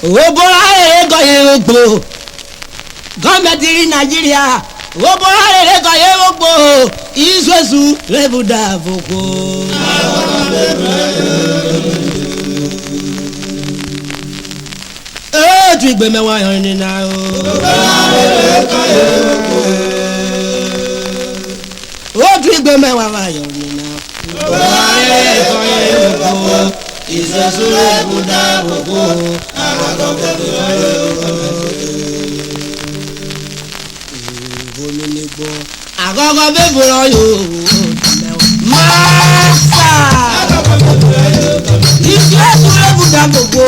Obora ego yegbo. Gọọmenti Nigeria. Obora ego yegbo. Izuezu lebuda voko. Tu igbe mewa yon ni na o. O tu igbe mewa yon ni na. Izuezu lebuda voko. Agogo beburo yo. Masa. Izuezu lebuda voko.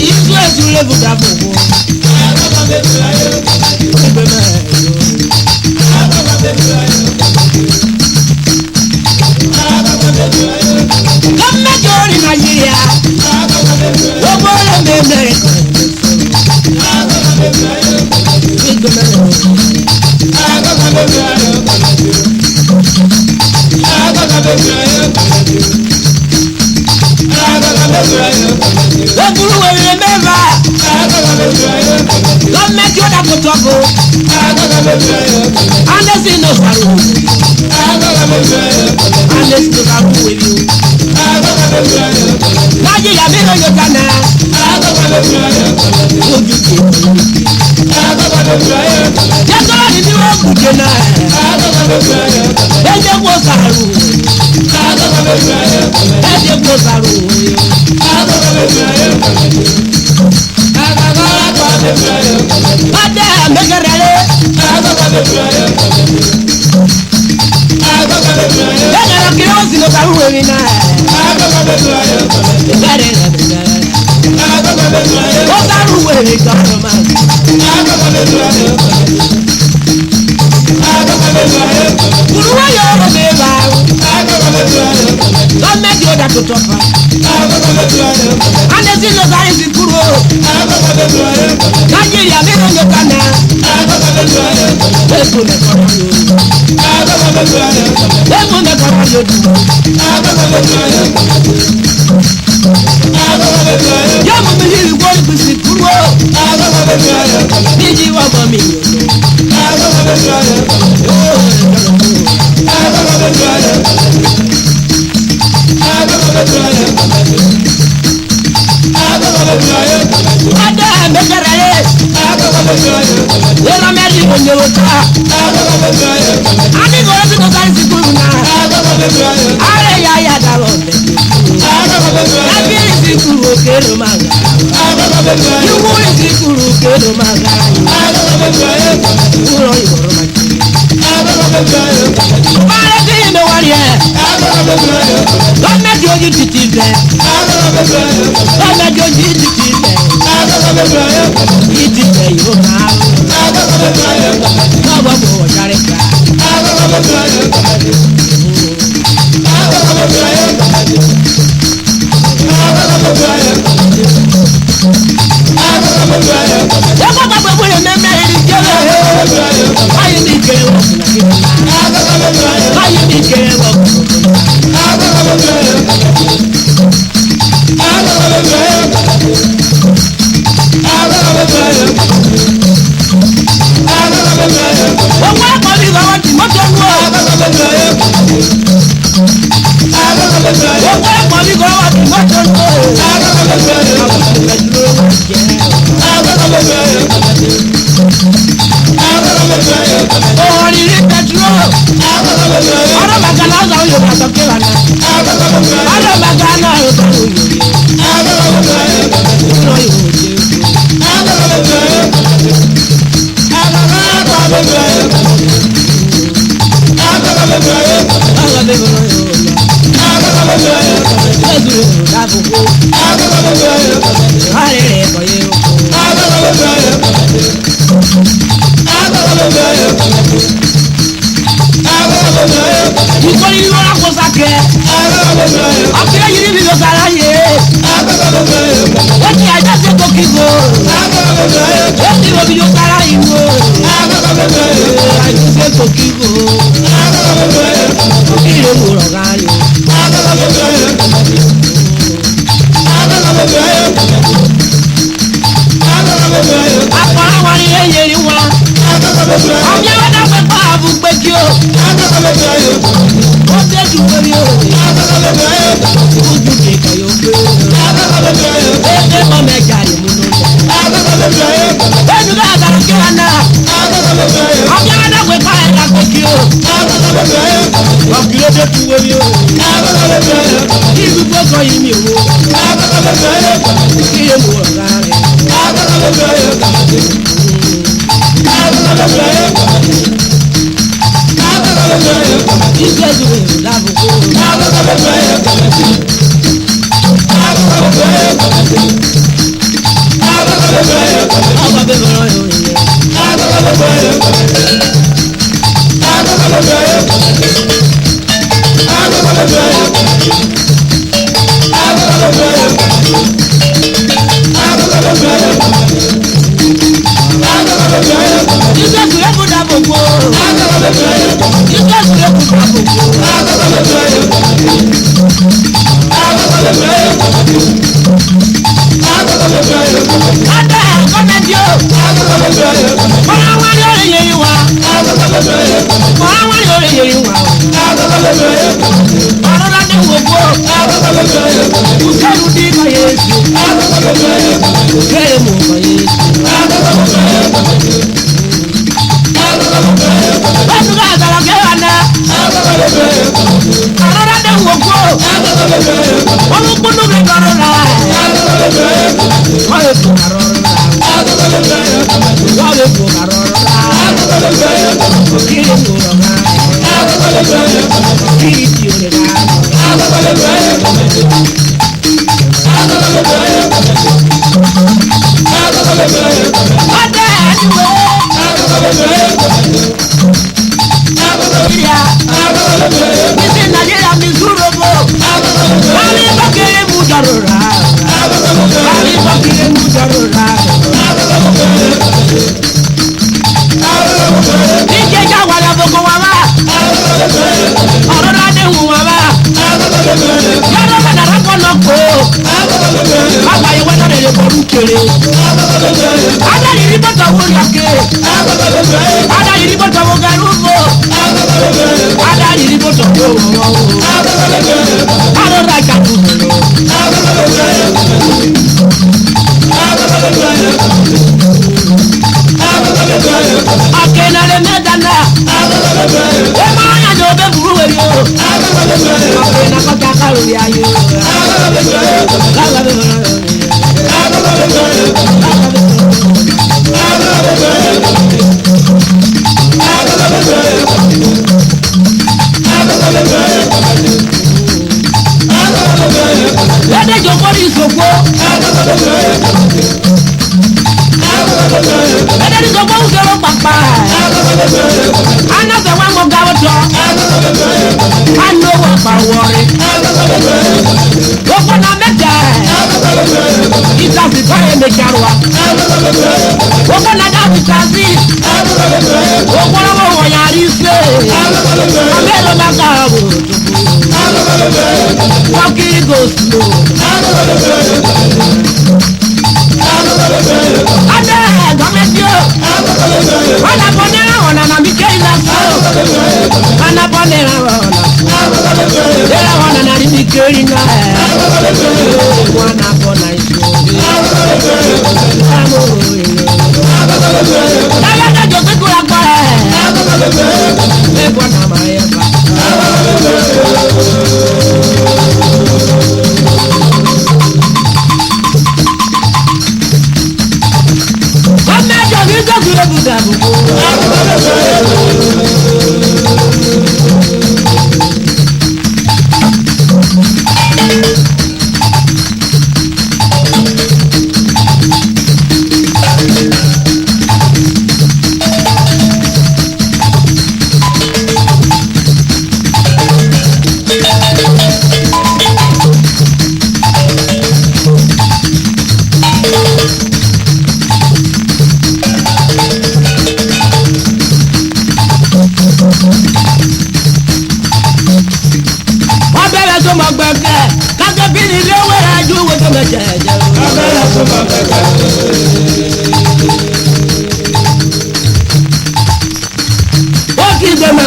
Izuezu lebuda voko. Gọọmenti ori Nigeria. Obere mmemme. Oguru were meva. Gọọmenti oda kotogo. Anesi no saru. Anesi no saru with you. Nigeria me no yokana. Yàtọ̀ ni bí wọ́n kù jẹ́ náà. Ẹ̀jẹ̀ kò sàrù. Ẹ̀jẹ̀ kò sàrù. Adé àmẹ́kẹ̀rẹ̀lẹ̀. Bẹ́ẹ̀ni kí ló sì lọ sàrù wẹ̀mí náà. Bẹ́ẹ̀ni ó sàrù wẹ̀mí kan ló máa. Kuruwa yoro meba. Gọọmenti oda kotofa. Anesi no science kuro. Nigeria me no yokana. Epo ne koro yo. Epo ne koro yo. Yamu mi hiri wo bisi kuro. Niji wa bo mi yo. Ada mekarale. Yera meri onyoka. Ani go to go sikuna. Are ya ya dalonde. Abi sikuru kero maga. You will sikuru kero maga. Uro yoro maji. Mare ti me warie. Gọọmenti oji titi be. Gọọmenti oji titi be. Iti be yo na. Baba bo jare ka. Yako baba bo le meme ri jele. Ayi mi kere wo. Ayi mi kere wo. Ọwọ́ ẹ̀kọ́ ni ìwà wọn ti mọ́tò ń wọ̀. Ọwọ́ ẹ̀kọ́ ni ìwà wọn ti mọ́tò ń wọ̀. Òrìrì pẹ̀tró. Ọ̀rọ̀ bàgà náà sọ yóò bá sọ́kè wà náà. Ọ̀rọ̀ bàgà náà yóò sọ yóò yẹ. Ìrọ̀ yóò jẹ́. Ìkọ́ni ni wọ́n á kó sákẹ́. Ọ̀kẹ́ yìí ni ló sára yé. Ó ti àjọ ṣe tó kíkó. Ó ti wo bí yóò sára yìí wò. Àjọ ṣe tó kíkó. Kí ló wò rọ̀ ká yọ.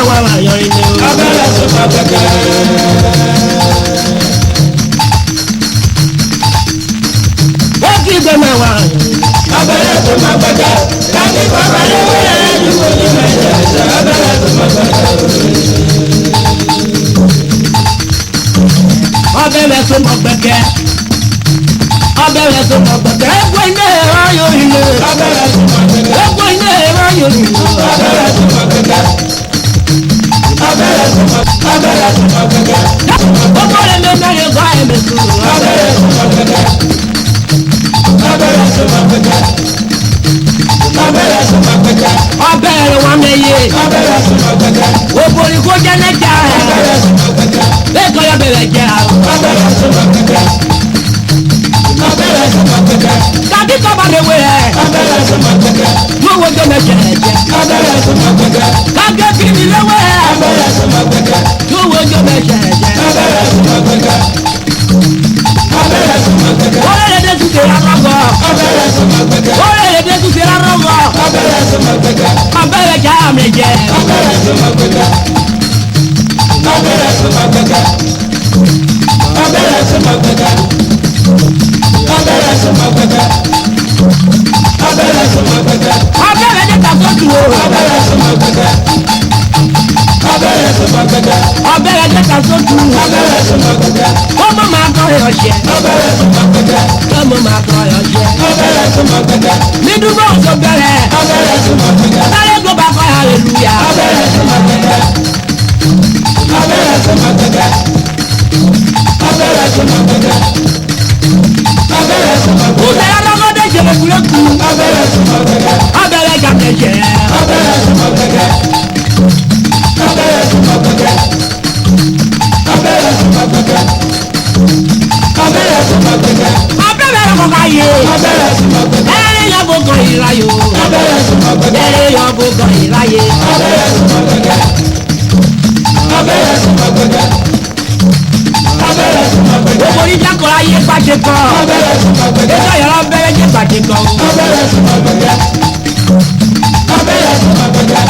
wà láyọ̀ ilé o. abẹ́rẹ́ tó máa gbẹ̀gẹ́. ó kí gbé máa wà. abẹ́rẹ́ tó máa gbẹ̀gẹ́. káàdì bàbá yẹn wẹ́rẹ́ ẹ̀dùnkún ní mẹ́jẹ̀ ẹ̀jẹ̀ abẹ́rẹ́ tó máa gbẹ̀gẹ́. abẹ́rẹ́ tó máa gbẹ̀gẹ́. abẹ́rẹ́ tó máa gbẹ̀gẹ́. ẹ̀gbọ́n iná ẹ̀rọ ayọ̀ ilé. abẹ́rẹ́ tó máa gbẹ̀gẹ́. ẹ̀gbọ́n iná ẹ̀rọ ayọ̀ ilé. abẹ́rẹ́ tó máa gbẹ̀gẹ́. abẹ́rẹ́ tó máa gbẹ̀gẹ́. ọkọ rẹ̀ mẹ́ta yẹ kọ́ ẹ̀ mẹ́tò. abẹ́rẹ́ tó máa gbẹ̀gẹ́. abẹ́rẹ́ tó máa gbẹ̀gẹ́. abẹ́rẹ́ tó máa gbẹ̀gẹ́. abẹ́rẹ́ wọn mẹ́yẹ. abẹ́rẹ́ tó máa gbẹ̀gẹ́. obìnrin kò jẹ́ nẹ́jà. abẹ́rẹ́ tó máa gbẹ̀gẹ́. bẹ́ẹ̀ kọ́ yọ bẹ̀rẹ̀ jẹ́ àwọn. abẹ́rẹ́ tó máa gbẹ̀gẹ́. abẹ́rẹ́ tó máa gbẹ̀gẹ́. tàbí kọ́ bá lè wé rẹ̀. abẹ́rẹ́ tó máa gbẹ̀gẹ́. yóò wo jẹ́ mẹ́jẹ̀ ẹ̀jẹ̀. abẹ́rẹ́ tó máa gbẹ̀gẹ́. kágé kí ni lẹ́wọ́ ẹ̀. abẹ́rẹ́ tó máa gbẹ̀gẹ́. yóò wo jẹ́ mẹ́jẹ̀ ẹ̀jẹ̀. abẹ́rẹ́ tó máa gbẹ̀gẹ́. abẹ́rẹ́ tó máa gbẹ̀gẹ́. orílẹ̀ èdè tún ṣe rárọ́gọ́. abẹ́rẹ́ tó máa gbẹ̀gẹ́. orílẹ̀ èdè tún ṣe rárọ́gọ́. abẹ́rẹ́ tó máa gbẹ̀gẹ́. abẹ́rẹ́ já àmì jẹ. abẹ́rẹ́ tó máa gbẹ̀gẹ́. abẹ́rẹ́ tó máa gbẹ̀gẹ́. abẹ́rẹ́ tó máa gbẹ̀gẹ́. abẹ́rẹ́ tó máa gbẹ̀gẹ́. abẹ́rẹ́ tó máa gbẹ̀gẹ́. abẹ́rẹ́ jẹ́ tàbí ojú o. abẹ́rẹ́ tó máa gbẹ̀gẹ́. abẹ́rẹ́ tó máa gbẹ̀gẹ́. abẹ́rẹ́ jẹ́ tàbí ojú. abẹ́rẹ́ tó máa gbẹ̀gẹ́. kó mọ̀ máa kọ́ ẹ̀ ọ̀ṣẹ́. abẹ́rẹ́ tó máa gbẹ̀gẹ́. kó mọ̀ máa kọ́ ẹ̀ ọ̀ṣẹ́. abẹ́rẹ́ tó máa gbẹ̀gẹ́. nídùúgbò òjò bẹ̀rẹ̀. abẹ́rẹ́ tó máa gbẹ̀gẹ́. sáré tó bá kọ́ hallelujah. abẹ́rẹ́ tó máa gbẹ̀gẹ́. abẹ́rẹ́ tó máa gbẹ̀gẹ́. abẹ́rẹ́ tó máa gbẹ̀gẹ́. abẹ́rẹ́ tó máa gbẹ̀gẹ́. kùsẹ̀ lọ́gọ́dé jẹ̀rẹ̀ kúlẹ̀kù. abẹ́rẹ́ tó máa gbẹ̀gẹ́. abẹ́rẹ́ gàdé jẹ́. abẹ́rẹ́ tó máa gbẹ̀gẹ́. abẹ́rẹ́ tó máa gbẹ̀gẹ́. abẹ́rẹ́ tó máa gbẹ̀gẹ́. abẹ́rẹ́ tó máa gbẹ̀gẹ́. abẹ́rẹ́ kọ̀ ká yé. abẹ́rẹ́ tó máa gbẹ̀gẹ́. ẹ̀rẹ́ yọ bó gan ìráyò. abẹ́rẹ́ tó máa gbẹ̀gẹ́. ẹ̀rẹ́ yọ bó gan ìráyè. abẹ́rẹ́ tó máa gbẹ̀gẹ́. abẹ́rẹ́ tó máa gbẹ̀gẹ́. abẹ́rẹ́ tó máa gbẹ̀gẹ́. gbogbo oníjà kọ́ra yé pàṣẹ kọ́. abẹ́rẹ́ tó máa gbẹ̀gẹ́. ẹ̀ka yọ̀rọ̀ abẹ́rẹ́ jẹ́ pàṣẹ kọ́. abẹ́rẹ́ tó máa gbẹ̀gẹ́. abẹ́rẹ́ tó máa gbẹ̀gẹ́.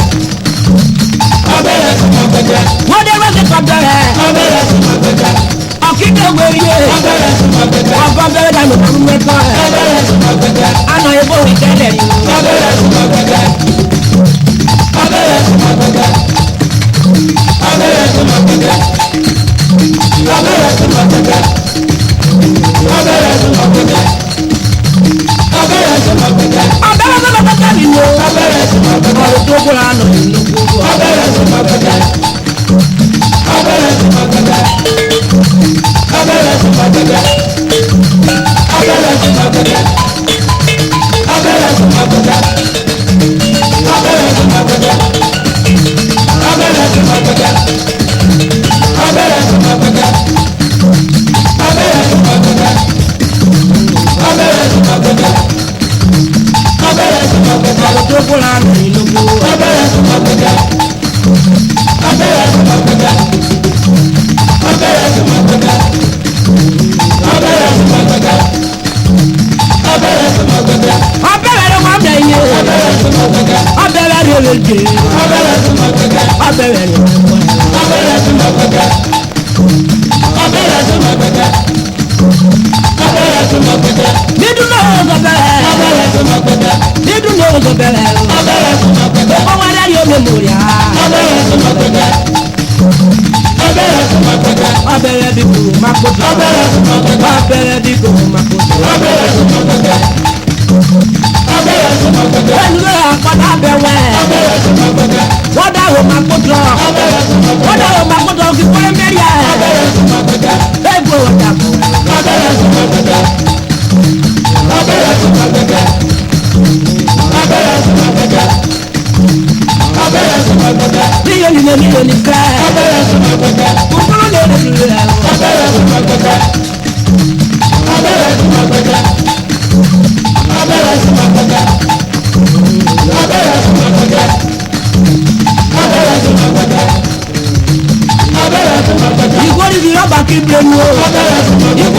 abẹ́rẹ́ tó máa gbẹ̀gẹ́. wọ́n dé wọ́n ti kọ́ bẹ̀rẹ̀. abẹ́rẹ́ tó máa gbẹ̀gẹ́. ọ̀kíkẹ́ wẹ̀rẹ̀. abẹ́rẹ́ tó máa gbẹ̀gẹ́. ọgbọ́n bẹ̀rẹ̀ dànù fún mẹ́tọ́ ẹ̀. abẹ́rẹ́ tó máa gbẹ̀gẹ́. àná ebó ìkẹ́lẹ̀ ni. abẹ́rẹ́ tó máa gbẹ̀gẹ́. abẹ́rẹ́ tó máa gbẹ̀gẹ́. abẹ́rẹ́ tó máa gbẹ̀gẹ́. abẹ́rẹ́ tó máa gbẹ̀gẹ́. abẹ́rẹ́ tó máa gbẹ̀gẹ́. abẹ́rẹ́ tó máa gbẹ̀gẹ́. abẹ́rẹ́ tó bá tẹ̀lé ni o. abẹ́rẹ́ tó máa gbẹ̀gẹ́. ọ̀rọ̀ tó kúrò àná ìlú gbogbo. abẹ́rẹ́ tó máa gbẹ̀gẹ́. abẹ́rẹ́ tó máa gbẹ̀gẹ́. abẹ́rẹ́ tó máa gbẹ̀gẹ́. abẹ́rẹ́ tó máa gbẹ̀gẹ́. abẹ́rẹ́ tó máa gbẹ̀gẹ́. abẹ́rẹ́ tó máa gbẹ̀gẹ́. abẹ́rẹ́ tó máa gbẹ̀gẹ́. abẹ́rẹ́ tó máa gbẹ̀gẹ́. abẹ́rẹ́ tó máa gbẹ̀gẹ́. abẹ́rẹ́ tó máa gbẹ̀gẹ́. abẹ́rẹ́ tó máa gbẹ̀gẹ́. ọ̀rọ̀ tó kúrò àná ìlú gbogbo. abẹ́rẹ́ tó máa gbẹ̀gẹ́. abẹ́rẹ́ tó máa gbẹ̀gẹ́. abẹ́rẹ́ tó máa gbẹ̀gẹ́. abẹ́rẹ́ tó máa gbẹ̀gẹ́. abẹ́rẹ́ tó máa gbẹ̀gẹ́. abẹ́rẹ́ ló máa bẹ̀ yé. abẹ́rẹ́ tó máa gbẹ̀gẹ́. abẹ́rẹ́ ló lè jẹ. abẹ́rẹ́ tó máa gbẹ̀gẹ́. abẹ́rẹ́ ló máa bọ̀ ẹ̀. abẹ́rẹ́ tó máa gbẹ̀gẹ́. abẹ́rẹ́ tó máa gbẹ̀gẹ́. abẹ́rẹ́ tó máa gbẹ̀gẹ́. dídùn náà ó sọ bẹ́ẹ̀. abẹ́rẹ́ tó máa gbẹ̀gẹ́. dídùn náà ó sọ bẹ́ẹ̀. abẹ́rẹ́ tó máa gbẹ̀gẹ́. ọmọ adé yóò lè mórí a. abẹ́rẹ́ tó máa gbẹ̀gẹ́. abẹ́rẹ́ tó máa gbẹ̀gẹ́. abẹ́rẹ́ bí kò má kó tó. abẹ́rẹ́ tó máa gbẹ̀gẹ́. abẹ́rẹ́ bí kò má kó tó. abẹ́rẹ́ tó máa gbẹ̀gẹ́. abẹ́rẹ́ tó máa gbẹ̀gẹ́. pẹ̀lú àkọ́dá bẹ̀ wẹ̀. abẹ́rẹ́ tó máa gbẹ̀gẹ́. wọ́n dá o má kó tó. abẹ́rẹ́ tó máa wọ́n dá gbẹ̀gẹ́. o má kó tó kí kọ́lé mẹ́rin ẹ̀. abẹ́rẹ́ tó máa gbẹ̀gẹ́. ẹ̀ gbọ́ wọ́n dà kú. abẹ́rẹ́ tó máa gbẹ̀gẹ́. abẹ́rẹ́ tó máa gbẹ̀gẹ́. abẹ́rẹ́ tó máa gbẹ̀gẹ́. abẹ́rẹ́ tó máa gbẹ̀gẹ́. mílíọ̀nù ní mílíọ̀nù fẹ́. abẹ́rẹ́ tó máa gbẹ̀gẹ́. kúkúrú lè lè lè lè. abẹ́rẹ́ tó máa gbẹ̀gẹ́. abẹ́rẹ́ tó máa gbẹ̀gẹ́. abẹ́rẹ́ tó máa gbẹ̀gẹ́. abẹ́rẹ́ tó máa gbẹ̀gẹ́. abẹ́rẹ́ tó máa gbẹ̀gẹ́. abẹ́rẹ́ tó máa gbẹ̀gẹ́. ìgbóni fi rọ́bà kí n bẹ̀rù o. abẹ́rẹ́ tó máa gbẹ̀gẹ́.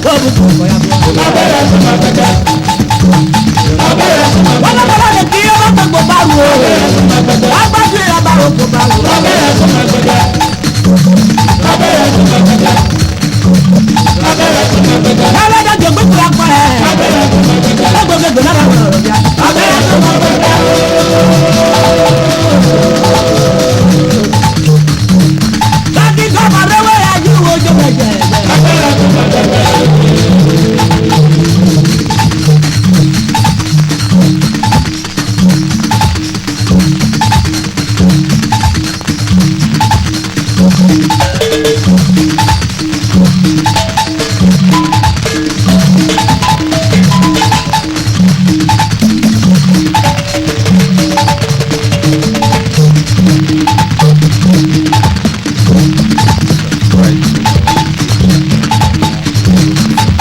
Lóòbù tó kọ̀ ya bọ̀. Abẹ́rẹ́ tó máa gbẹ̀gbẹ́. Abẹ́rẹ́ tó máa gbẹ̀gbẹ́. Wọ́n lọ́kọ̀ọ́ lè kí ọmọ tó gbò bá wò. Abẹ́rẹ́ tó máa gbẹ̀gbẹ́. Agbájú ìyá bá wò kò bá wò. Abẹ́rẹ́ tó máa gbẹ̀gbẹ́. Abẹ́rẹ́ tó máa gbẹ̀gbẹ́. Abẹ́rẹ́ tó máa gbẹ̀gbẹ́. Ẹlẹ́dẹ̀ tó gbé kura pọ̀ ẹ̀. Abẹ́rẹ́ tó máa gbẹ̀gbẹ́. Lọ́gbọ̀ gbẹ̀gbẹ̀ lára wọn ọ̀rọ̀ bíà. Abẹ́rẹ́ tó máa gbẹ̀gbẹ́. Láti sọ́mọ rẹ́wọ́ yà jú wo jọ bẹ̀jẹ̀. Abẹ́rẹ́ tó máa gbẹ̀gbẹ́.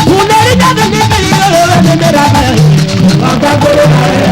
Kùnẹ́rì jáde ní kiri lọ́wọ́ ẹ̀dẹ̀ rà bẹ́ẹ̀. Ọ̀gá gbọ́dọ̀ rẹ̀.